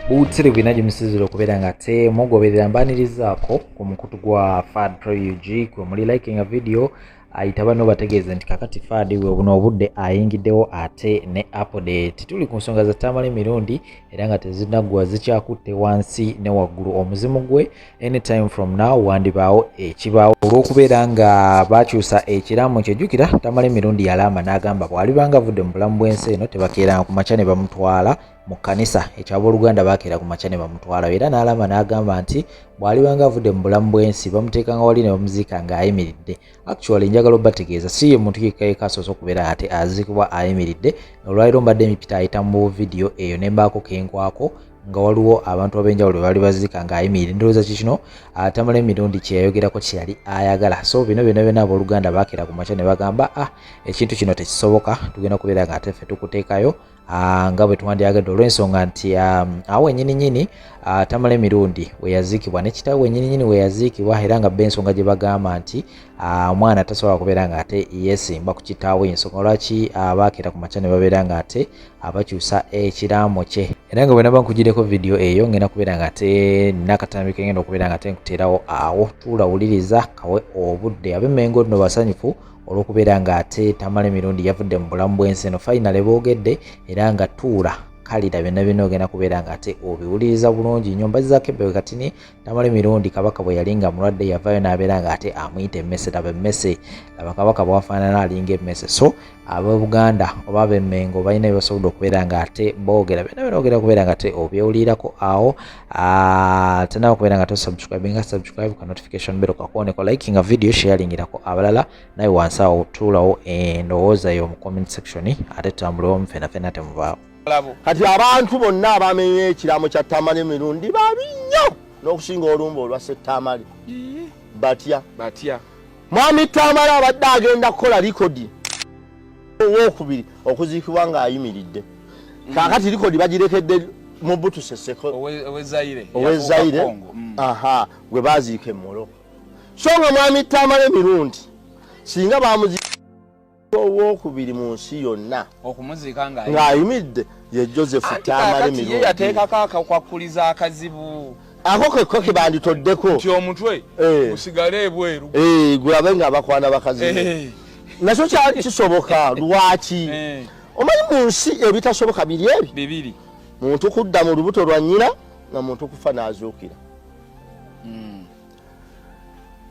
Butsire bwinaje musiziro kubeera nga te mugoberera mbanirizaako ku mukutu gwa FAD Pro UG kwe muli liking a video ayita bano bategeeze nti kakati FAD we buno obudde ayingiddewo ate ne update tuli ku nsonga za tamale mirundi era nga tezinaggwa zikyakutte wansi ne waggulu omuzimu gwe anytime from now wandibaawo ekibaawo olw'okubeera nga bakyusa ekiraamo kyejjukira tamale mirundi yalama n'agamba bw'alibanga avudde mu bulamu bw'ensi eno tebakeeranga ku makya ne bamutwala mu kanisa eky'abooluganda bakeera ku makya ne bamutwala era n'alama n'agamba nti bw'alibanga avudde mu bulamu bw'ensi bamuteekanga wali ne bamuziika ng'ayimiridde actually njagala obategeeza si ye muntu yekka asoose okubeera ate aziikibwa ayimiridde olwaliro mbadde emipita ayita mu vidiyo eyo ne mbaako kenkwako nga waliwo abantu ab'enjawulo bali baziika ng'ayimiridde ndowooza kikino Tamale mirundi kyeyayogerako kye yali ayagala so bino byonna abooluganda bakeera ku makya ne bagamba ekintu kino tekisoboka tugenda kubeera nga ate ffe tukuteekayo nga bwe twandyagadde olw'ensonga nti awo ennyini Tamale mirundi we yaziikibwa ne kitaawe wennyini we yaziikibwa era nga b'ensonga gye bagamba nti omwana tasobola kubeera nga ate yeesimba ku kitaawe ensonga lwaki bakeera ku makya ne babeera nga ate abakyusa ekiraamo kye era nga bwe naba nkugireko vidiyo eyo ngenda kubeera nga ate nakatambi kengenda okubeera nga ate nkuteerawo awo tuulawuliriza kawe obudde ab'Emmengo nno basanyufu olw'okubeera nga ate Tamale mirundi yavudde mu bulamu bw'ensi eno finally boogedde era nga tuula kalira byonna ogenda kubeera nga ate obiwuliriza bulungi nnyo mbazizaako ebbewe katini Tamale mirundi kabaka bwe yali nga mulwadde yavaayo n'abeera nga ate amuyita emmese laba emmese laba kabaka bwafaanana alinga emmese so ab'Obuganda oba ab'Emmengo balina byebasobodde okubeera nga ate boogera byonna ogenda kubeera nga ate obyewulirako awo tenaba okubeera nga tosubscribe ka notification bell kakuoneko liking a video sharingirako abalala naye wansi awo tuulawo endowooza yo mu comment section ate tutambulewo fenna temuvaawo kati abantu bonna abamenye ekiraamo kya Tamale mirundi babi nnyo n'okusinga olumba olwa Tamale batya mwami Tamale abadde agenda kukola likodi owokubiri okuziikibwa ng'ayimiridde kaakati likodi bagirekedde mu Butu Seseko owezaire gwe baziika emmolo so nga mwami Tamale mirundi singa bamuziika owokubiri mu nsi yonna okumuziika ng'ayimiridde ye Joseph Tamale mirundi ye yateekako akakwakuliza akazibu ako ke banditoddeko nti omutwe gusigale ebweru gulabe nga bakwana bakazi nakyo kyali kisoboka lwaki omanyi mu nsi ebitasoboka biri ebi bibiri muntu kudda mu lubuto lwa nnyina na muntu kufa n'azuukira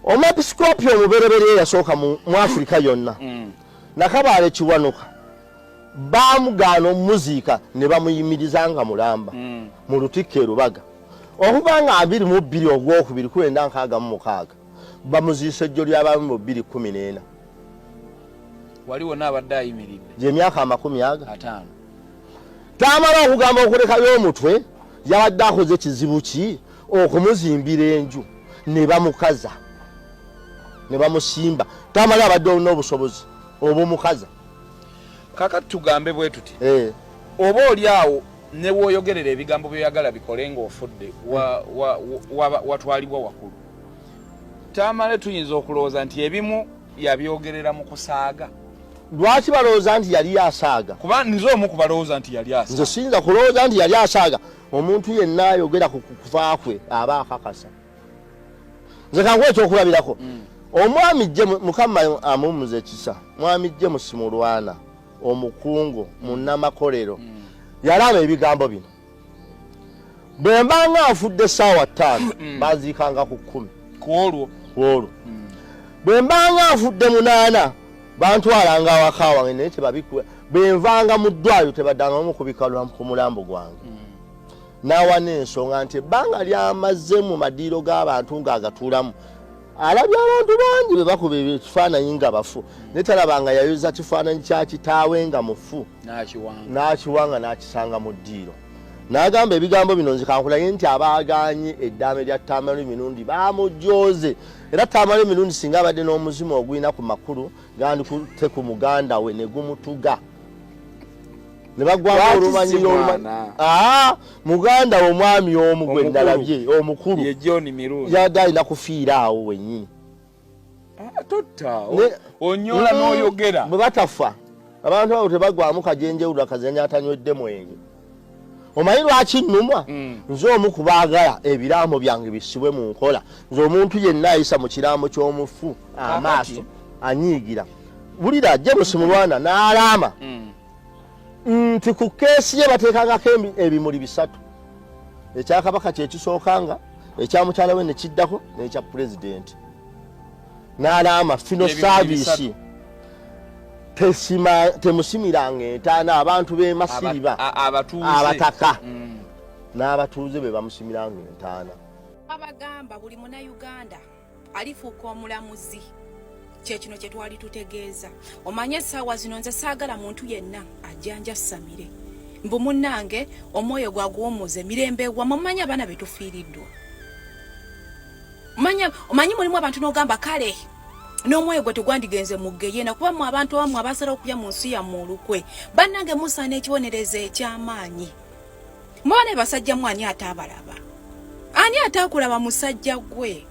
omwepisikoopi omubereberye yasooka mu Afrika yonna Nakabaale Kiwanuka baamugaana omuziika ne bamuyimiriza nga mulamba mu Lutikko e Lubaga okuba nga 22 ogwokubiri 1966 bamuziisa ejjo ly'abaami mu 2014 waliwo n'abadde ayimiridde gy'emyaka 50 5 Tamala okugamba okulekayo omutwe yabadde akoze kizibu ki okumuzimbira enju ne bamukaza ne bamusimba Tamala abadde n'obusobozi obumukaza kakati tugambe bwe tuti oba oli awo ne woyogerera ebigambo byoyagala bikole ng'ofudde watwalibwa wakulu Tamale tuyinza okulowooza nti ebimu yabyogerera mu kusaaga lwaki balowooza nti yali asaaga kuba nze omu kubalowooza nti yali asaaga nze siyinza kulowooza nti yali asaaga omuntu yenna ayogera ku kufa kwe aba akakasa nze kankuwa ekyokulabirako omwami gye Mukama amumuze ekisa mwami gye Musimulwana omukungu munnamakolero yalaba ebigambo bino bwe mbanga afudde essaawa 5 baziikanga ku 10 kwolwo bwe mbanga afudde 8 bantwalanga awaka wange naye tebabikuwa bwe nvanga mu ddwaliro tebaddanga omukubika ku mulambo gwange n'awa n'ensonga nti ebbanga lyamaze mu madiiro g'abantu ng'agatuulamu alabye abantu bangi bwe bakuba ekifaananyi nga bafu naye talabanga yayoza kifaananyi kya kitaawe nga mufu n'akiwanga n'akisanga mu ddiiro n'agamba ebigambo bino nze kankulaye nti abaaganye eddaame lya Tamale mirundi bamujooze era Tamale mirundi singa abadde n'omuzimu ogulina ku makulu gandikutte ku muganda we ne gumutuga ne bagwako olumanyi muganda omwami omu gwe ndalabye omukulu ye John mirundi yadde alina kufiira awo wennyini onyola n'oyogera bwe batafa abantu abo tebagwamu kajenjewulula kazenja atanywedde mwenge omanyi lwaki nnumwa nze omu kubaagala ebiraamo byange bisibwe mu nkola nze omuntu yenna ayisa mu kiraamo ky'omufu amaaso anyiigira bulira James Mulwana n'alaama nti ku keesi ye bateekangako ebimuli 3 ekya kabaka kye kisookanga ekya mukyala we ne kiddako n'ekya pulezidenti n'alaama fino saavisi temusimiranga entaana abantu b'emasiriba abataka n'abatuuze be bamusimiranga entaana. Abagamba buli Munnayuganda alifuuka omulamuzi kye kino kye twali tutegeeza. Omanye essaawa zino nze saagala muntu yenna ajjanja Samire mbu munnange omwoyo gwagwumuze mirembe wamu mumanye abaana be tufiiriddwa. Omanyi mulimu abantu n'ogamba kale n'omwoyo gwe tegwandigenze mu ggeyena kuba mu abantu abamu abasala okupya mu nsi yammwe olukwe bannange musaana ekibonerezo eky'amaanyi. Mwana basajja mwani atabalaba ani atakulaba musajja gwe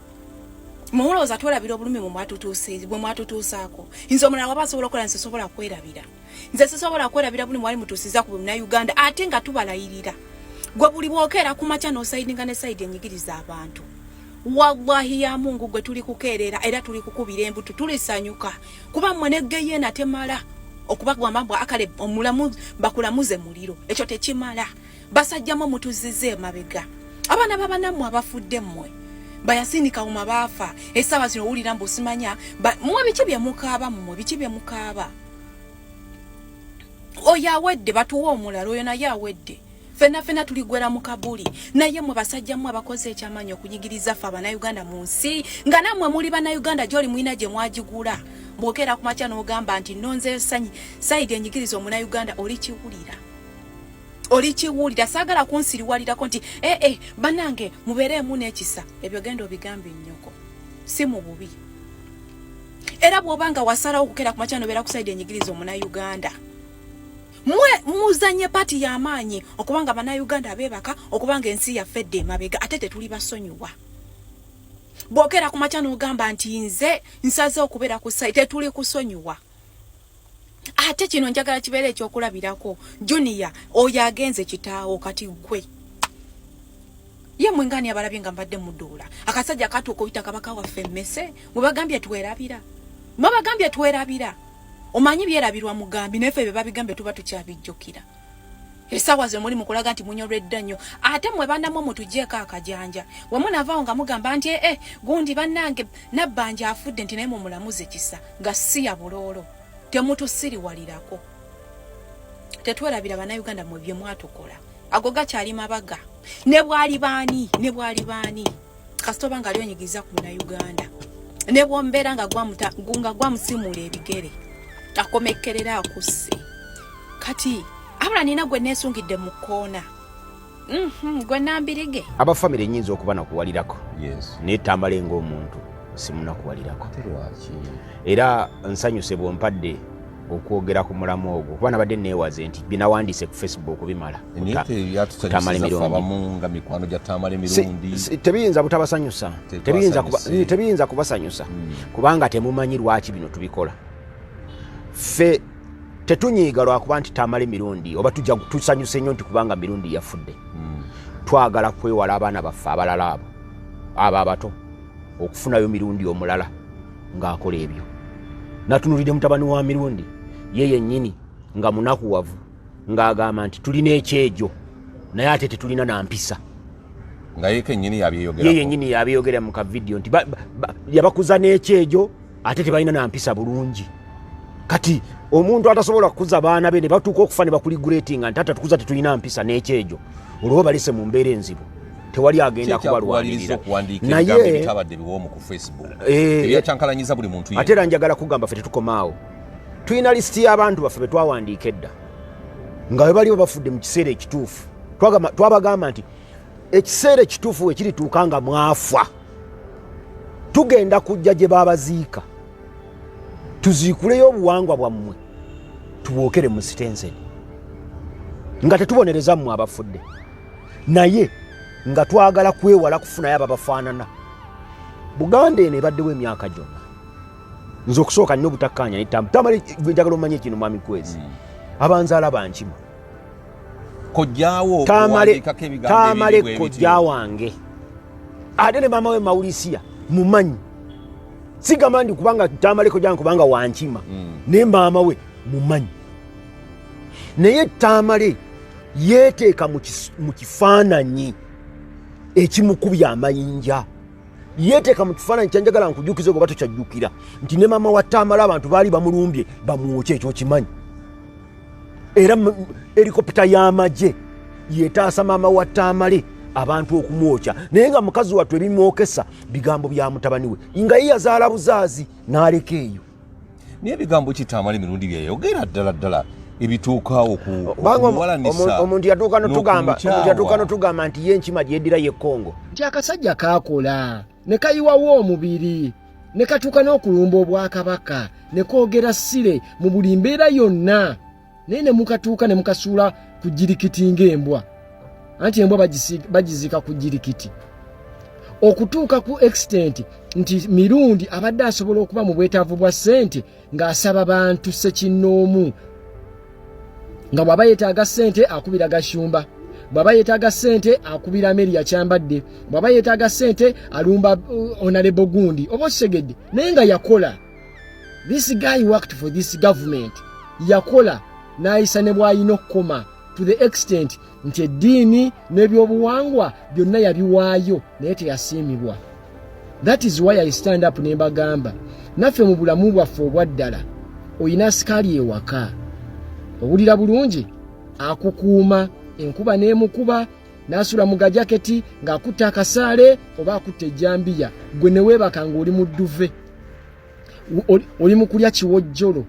muwoloza twalabira obulumi mu mwatutuusaako nze omulala waba asobola okukola nze sobola kwerabira nze sisobola kwerabira buli mwali mutuusiza ku Munnayuganda ate nga tubalayirira gwe buli bwokeera ku makya n'osayidinga ne sayidi enyigiriza abantu. Wallahi ya Mungu gwe tuli kukeerera era tuli kukubira embuto tulisanyuka kuba mmwe neggeyena temala okubagamba mbwa akale omulamu bakulamuze muliro ekyo tekimala basajjamo mutuzize emabega abaana babanammwe abafudde mmwe bayasinika mu baafa essaawa zino owulira mbu osimanya mmwe biki bye mukaaba mmwe biki bye mukaaba oyo awedde batuwa omulala oyo naye awedde fena tuligwera mu kabuli naye mmwe basajja mmwe abakoze ekyamaanyi okunyigiriza ffe Abannayuganda mu nsi nga nammwe muli Bannayuganda gy'oli mulina gye mwagigula bw'okeera ku makya n'ogamba nti nonze sayidi enyigiriza Omunnayuganda olikiwulira saagala kunsiriwalirako nti bannange mubeereemu n'ekisa ebyo genda obigambe ennyoko si mu bubi era bw'obanga wasalawo okukeera ku makya n'obeera ku sayidi enyigiriza Omunnayuganda mwe muzanye pati y'amaanyi okubanga Abannayuganda beebaka okubanga ensi yaffedde emabega ate tetuli basonyiwa. Bw'okeera ku makya n'ogamba nti nze nsaze okubeera ku sayidi tetuli kusonyiwa. Ate kino njagala kibeere ekyokulabirako Junior oyo agenze kitaawo kati gwe ye mwengani abalabye nga mbadde muduula akasajja katuuka oyita kabaka waffe emmese mwebagambye twerabira omanyi byerabirwa mugambi nefe bye babigambye tuba tukyabijjukira essaawa ze muli mukulaga nti munyolwedda nnyo ate mwe bannamu mutugyeko akajanja wamu navaawo nga mugamba nti gundi bannange nabbanja afudde nti naye mumulamuze kisa nga si ya buloolo temutusiriwalirako tetwerabira Bannayuganda mwe bye mwatukola ago gakyali mabaga ne bwali baani kasitoba nga alyonyigiriza ku Munnayuganda ne bwombeera nga gwamusimula ebigere akomekkerera akusse kati abula nina gwe neesungidde mu kkoona gwe nambirige abafamire enyinza okuba nakuwalirako naye tambale ng'omuntu simunakuwalirako era nsanyuse bwompadde okwogera ku mulamu ogwo kuba nabadde neewaze nti binawandiise ku Facebook bimala tebiyinza butabasanyusa tebiyinza kubasanyusa kubanga temumanyi lwaki bino tubikola ffe tetunyiiga lwakuba nti tamala emirundi oba tusanyuse nnyo nti kubanga mirundi yafudde twagala kwewala abaana baffe abalala abo abato okufunayo mirundi omulala ng'akola ebyo natunulidde mutabani wa mirundi ye yennyini nga munakuwavu ng'agamba nti tulina ekyejo naye ate tetulina nampisa nga ye yennyini yabyogera mu kavidiyo nti yabakuza n'ekyejo ate tebalina nampisa bulungi kati omuntu atasobola kukuza baana be ne batuuka okufa ne bakuligulatinga nti ate tukuza tetulina mpisa n'ekyejo olwo balese mu mbeera enzibu tewali agenda kubalwanirira naye ate era njagala kugamba ffe tetukomaawo tulina lisiti y'abantu baffe be twawandiika edda nga we baliwo bafudde mu kiseera ekituufu twabagamba nti ekiseera ekituufu we kirituuka nga mwafa tugenda kujja gye baabaziika tuziikuleyo obuwangwa bwammwe tubwokere mu sitenseni nga tetubonereza mmwe abafudde naye nga twagala kwewala kufunayo ababafaanana Buganda eno ebaddewo emyaka gyonna nze okusooka nnyo obutakkaanya netambu tamale njagala omanye kino mwami Kwezi abanzaala bankima kojjawo Tamale kojja wange ate ne mama we Maurisia mumanyi sigamba ndi kubanga Tamale kojja kubanga wankima ne mama we mumanyi naye Tamale yeteeka mu kifaananyi ekimukubya amayinja yeteeka mu kifaananyi kyanjagala nkujukize goba tokyajjukira nti ne mama wa Tamale abantu baali bamulumbye bamuwokye ekyo kimanyi era helikopita y'amagye yetaasa mama wa Tamale abantu okumwokya naye nga mukazi wattu ebimwokesa bigambo bya mutabani we nga ye yazaala buzaazi n'aleka eyo naye bigambo ki Tamale mirundi byeyogera ddala ebituukaawo okuwalanisa omuntu yatuuka notugamba nti ye enkima gyeddira ye Kongo nti akasajja kaakola ne kayiwawo omubiri ne katuuka n'okulumba obwakabaka ne koogera ssire mu buli mbeera yonna naye ne mukatuuka ne mukasuula ku jirikiti ng'embwa anti embwa bagizika ku jirikiti okutuuka ku extent nti mirundi abadde asobola okuba mu bwetaavu bwa ssente ng'asaba bantu ssekinnoomu nga bw'aba yeetaaga ssente akubira Gashumba bw'aba yeetaaga ssente akubira Meri yakyambadde bw'aba yeetaaga ssente alumba Honorable Gundi oba okisegedde naye nga yakola this guy worked for this government yakola n'ayisa ne bw'ayina okukoma to the extent nti eddiini n'ebyobuwangwa byonna yabiwaayo naye teyasiimibwa. That is why I stand up ne mbagamba naffe mu bulamu bwaffe obwaddala oyina sikaali ewaka owulira bulungi akukuuma enkuba n'emukuba n'asula mu gajaketi ng'akutte akasaale oba akutte ejjambiya gwe ne weebaka ng'oli mu dduve oli mu kulya kiwojjolo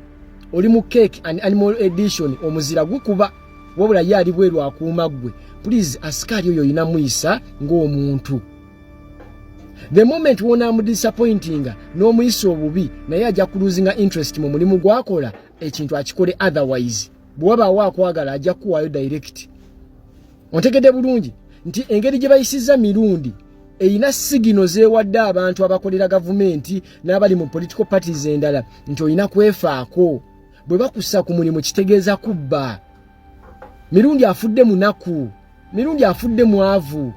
oli mu cake and animal edition omuzira gukuba wabula ye ali bweru akuuma ggwe please asikaali oyo oyina muyisa ng'omuntu the moment wona amudisappointinga n'omuyisa obubi naye ajja kuluzinga interest mu mulimu gwakola ekintu akikole otherwise bw'abaawo akwagala ajja kuwaayo direct. Ontegedde bulungi nti engeri gye bayisizza mirundi eyina sigino zeewadde abantu abakolera gavumenti n'abali mu political parties endala nti oyina kwefaako bwe bakussa ku mulimu kitegeeza kubba. Mirundi afudde munaku, mirundi afudde mwavu.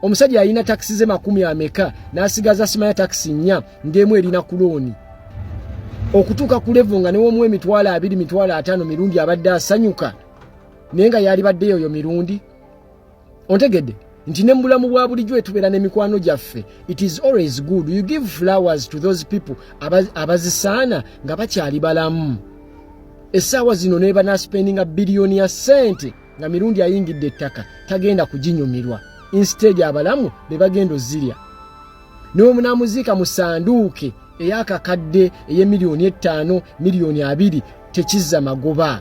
Omusajja alina takisi ze 10 ameka n'asigaza simanya takisi 4 ng'emu erina kulooni. Okutuuka ku level nga newomu emitwalo 2 mitwalo 5 mirundi abadde asanyuka naye nga yali baddeyo oyo mirundi. Ontegedde nti ne mbulamu bwa bulijjo etubeera n'emikwano gyaffe it is always good you give flowers to those people abazisaana nga bakyali balamu. Essaawa zino ne banaspendinga biliyoni ya ssente nga mirundi ayingidde ettaka tagenda kuginyumirwa instead abalamu be bagenda ozirya n'omunaamuziika mu sanduuke ey'akakadde ey'emiliyoni 5 miliyoni 2 tekizza magoba.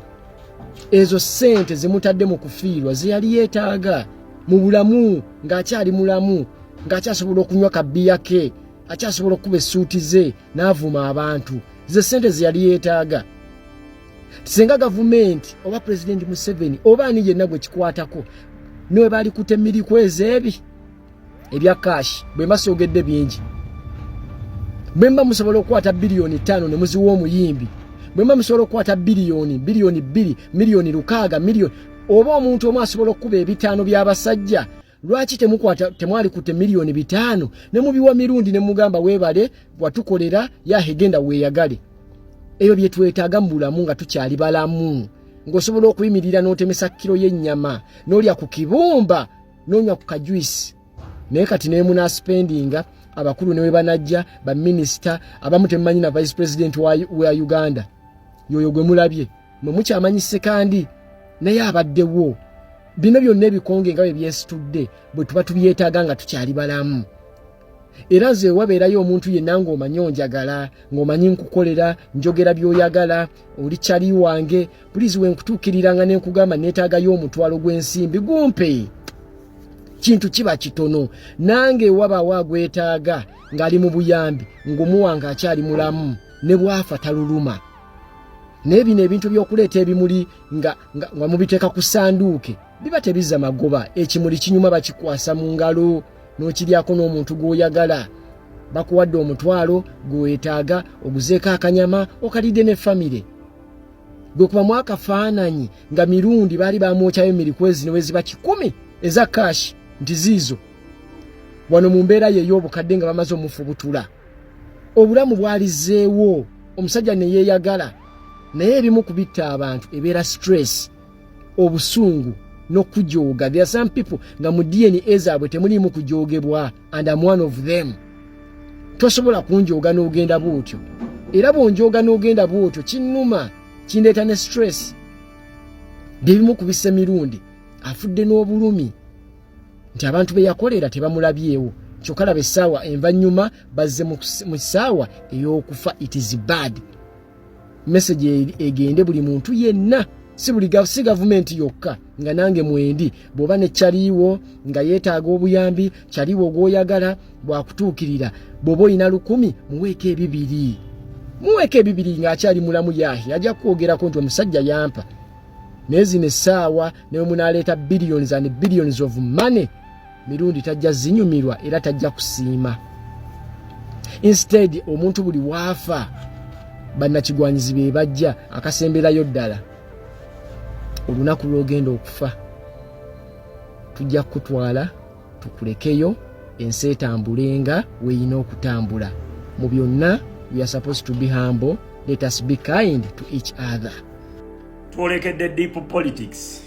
Ezo ssente zimutadde mu kufiirwa ze yali yeetaaga mu bulamu ng'akyali mulamu ng'akyasobola okunywa kabbiya ke akyasobola okuba essuuti ze n'avuma abantu ze ssente ze yali yeetaaga. Singa gavumenti oba President Museveni oba ani yenna gwe kikwatako niwe baali kutemmiriko ezeebi ebya kashi bwe mbasoogedde bingi bwe mba musobola okukwata biliyoni 5 ne muziwa omuyimbi bwe mba musobola okukwata biliyoni 2 miliyoni 6 miliyoni oba omuntu omu asobola okukuba ebitaano by'abasajja lwaki temwali kutte miliyoni 5 ne mubiwa mirundi ne mugamba weebale watukolera yahegenda weeyagale. Ebyo bye twetaaga mu bulamu nga tukyali balamu ng'osobola okuyimirira n'otemesa kilo y'ennyama n'olya ku kibumba n'onywa ku kajuisi naye kati ne munaspendinga abakulu ne we banajja baminisita abamu temumanyi na vice president wa Uganda yoyo gwe mulabye mwe mukyamanyise kandi naye abaddewo bino byonna ebikonge nga bwe byesitudde bwe tuba tubyetaaga nga tukyali balamu. Era nze wabeerayo omuntu yenna ng'omanyi onjagala ng'omanyi nkukolera njogera by'oyagala oli kyali wange pulizi we nkutuukiriranga ne nkugamba neetaagayo omutwalo gw'ensimbi gumpe kintu kiba kitono nange wabaawo agwetaaga ng'ali mu buyambi ng'omuwanga akyali mulamu ne bwafa taluluma. Naye bino ebintu by'okuleeta ebimuli nga mubiteeka ku sanduuke biba tebizza magoba. Ekimuli kinyuma bakikwasa mu ngalo n'okiryako n'omuntu gw'oyagala bakuwadde omutwalo gw'etaaga oguzeeko akanyama okalidde ne famire. gwe kuba mwaka faananyi nga mirundi bali bamwokyayo mirikwezi newezi ba 10 eza cash nti zizo wano mu mbeera ye y'obukadde nga bamaze omufubutula obulamu bwalizeewo omusajja ne yeeyagala naye ebimu kubitta abantu ebeera stress obusungu n'okujooga. There are some people nga mu DNA zaabwe temuliimu kujoogebwa and I'm one of them. Tosobola kunjooga n'ogenda bwotyo era bw'onjooga n'ogenda bwotyo kinnuma kindeeta ne stress. Byebimu kubisa emirundi afudde n'obulumi nti abantu be yakolera tebamulabyewo kyokka laba essaawa envanyuma bazze mu ssaawa ey'okufa. It is bad. Message egende buli muntu yenna si gavumenti yokka nga nange mwendi bw'oba ne kyaliiwo nga yeetaaga obuyambi kyaliiwo gw'oyagala bwakutuukirira bw'oba olina 10 muweeko ebibiri ng'akyali mulamu yaahi ajja kwogerako nti omusajja yampa naye zino essaawa newe munaaleeta billions and billions of money mirundi tajja zinyumirwa era tajja kusiima. Instead omuntu buli waafa bannakigwanyizi be bajja akasemberayo ddala olunaku lw'ogenda okufa tujja kukutwala tukulekeyo ensi etambulenga weeyina okutambula. Mu byonna we are supposed to be humble. Let us be kind to each other. Twolekedde deep politics.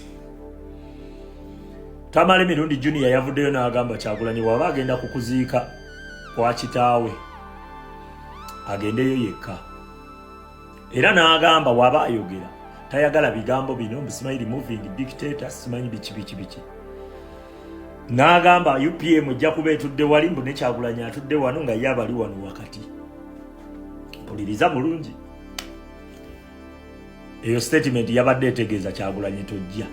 Tamale Mirundi Junior yavuddeyo n'agamba Kyagulanyi bw'aba agenda kukuziika kwa kitaawe agendeyo yekka. Era n'agamba waba ayogera tayagala bigambo bino Smile moving dictator simanyi biki. N'agamba UPM ejja kuba etudde wali mbu ne Kyagulanyi atudde wano nga ye abali wano wakati. Mpuliriza bulungi. Eyo statement yabadde etegeeza Kyagulanyi tojja.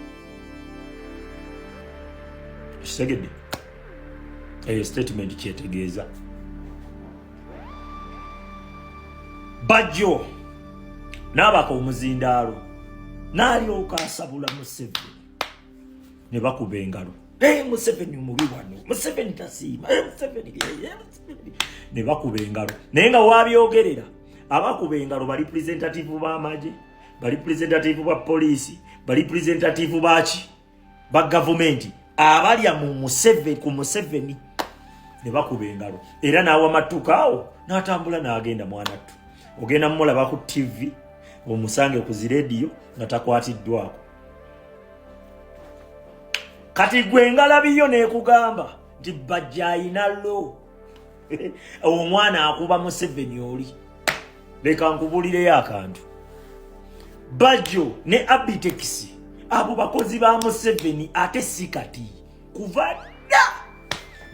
Kisegedde. Eyo statement kyetegeeza. Bajjo n'abaka omuzindaalo n'alyoka asabula Museveni ne bakuba engalo. Museveni mubi wano, Museveni tasiima, Museveni ne bakuba engalo. Naye nga waabyogerera abakuba engalo bali representative b'amagye, bali representative ba poliisi, bali representative baki ba gavumenti abalya mu Museveni ku Museveni ne bakuba engalo. Era n'awa matukaawo n'atambula n'agenda mwanattu. Ogenda mmulaba ku TV omusange ku zi radio nga takwatiddwako. Kati gwe ngalabiyo n'ekugamba nti bajja ayinalo omwana akuba Museveni oli. Leka nkubulireyo akantu. Bajjo ne Abitex abo bakozi ba Museveni ate sikati kuva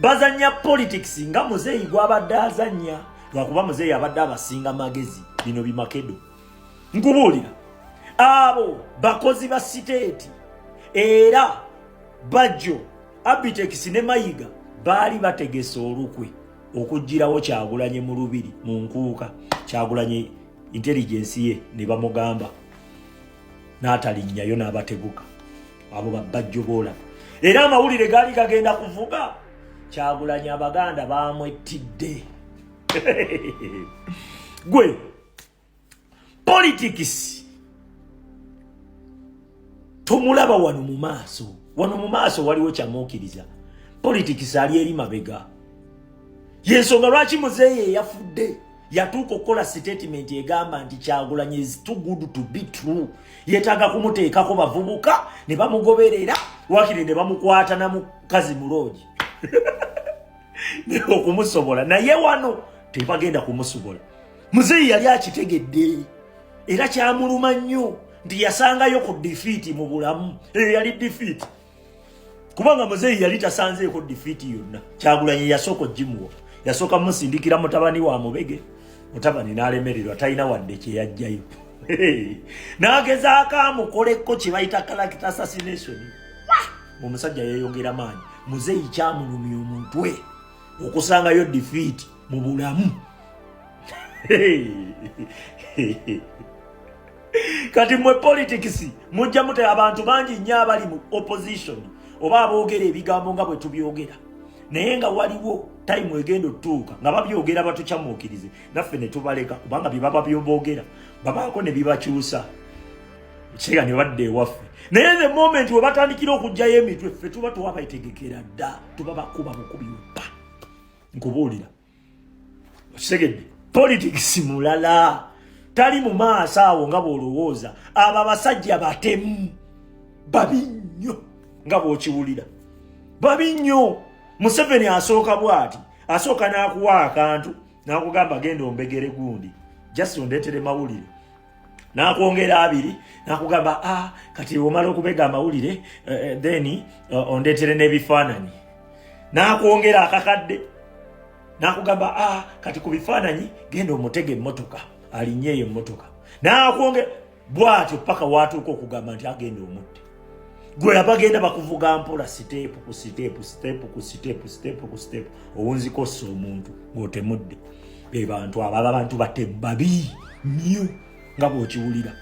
bazanya politics nga muzeeyi gwabadde azanya lwakuba muzeeyi abadde abasinga magezi bino bimakedo. Nkubulira abo bakozi ba siteeti era Bajjo Abitex ne Mayiga baali bategese olukwe okujjirawo Kyagulanyi mu lubiri mu nkuuka. Kyagulanyi intelligence ye ne bamugamba n'atalinnyayo n'abateguka abo Bajjo bola. Era amawulire gaali gagenda kuvuga Kyagulanyi Abaganda bamwettidde. Gwe politics tomulaba wano mu maaso. Wano mu maaso waliwo kyamuukiriza. Politics ali eri mabega. Yensonga lwaki muzeeyi yafudde yatuuka okukola statement egamba nti Kyagulanyi is too good to be true. Yeetaaga kumuteekako bavubuka ne bamugoberera wakiri ne bamukwata na mukazi muloogi ne okumusobola. Naye wano tebagenda kumusobola. Muzeeyi yali akitegedde era kyamuluma nnyo nti yasangayo ku defeat mu bulamu. Yali defeat kubanga muzeeyi yali tasanzeeko defeat yonna. Kyagulanyi yasooka ogimuwa, yasooka musindikira mutabani wa Mubege. Mutabani n'alemererwa talina wadde kye yajjayo. N'agezaako amukoleko kye bayita character assassination. Omusajja yeeyongera maanyi. Muzeeyi kyamulumya omutwe okusangayo defeat mu bulamu. Kati mwe politics mujja mute abantu bangi nnyo abali mu opposition oba aboogera ebigambo nga bwe tubyogera. Naye nga waliwo time egenda otuuka nga babyogera batukyamuukirize naffe ne tubaleka kubanga bye baba byoboogera babaako ne bibakyusa. Chega ne badde waffe naye the moment we batandikira okujjayo emitwe ffe tuba tuwabayitegekera dda tuba bakuba mukubi pa nkubuulira okisegedde politics mulala tali mu maaso awo nga bw'olowooza abo abasajja batemu babi nnyo nga bw'okiwulira babi nnyo. Museveni asooka bw'ati asooka n'akuwa akantu n'akugamba genda ombegere gundi just ondeetere mawulire n'akwongera abiri n'akugamba kati omala okubega amawulire then ondeetere n'ebifaananyi n'akwongera akakadde n'akugamba kati ku bifaananyi genda omutega emmotoka alinnye eyo emmotoka n'akwongera bw'atyo paka waatuuka okugamba nti agenda omutte gwe abagenda bakuvuga mpola siteepu ku siteepu siteepu ku siteepu siteepu ku siteepu owunzikossa omuntu ng'otemudde be bantu abo abantu batte babi nnyo nga bw'okiwulira.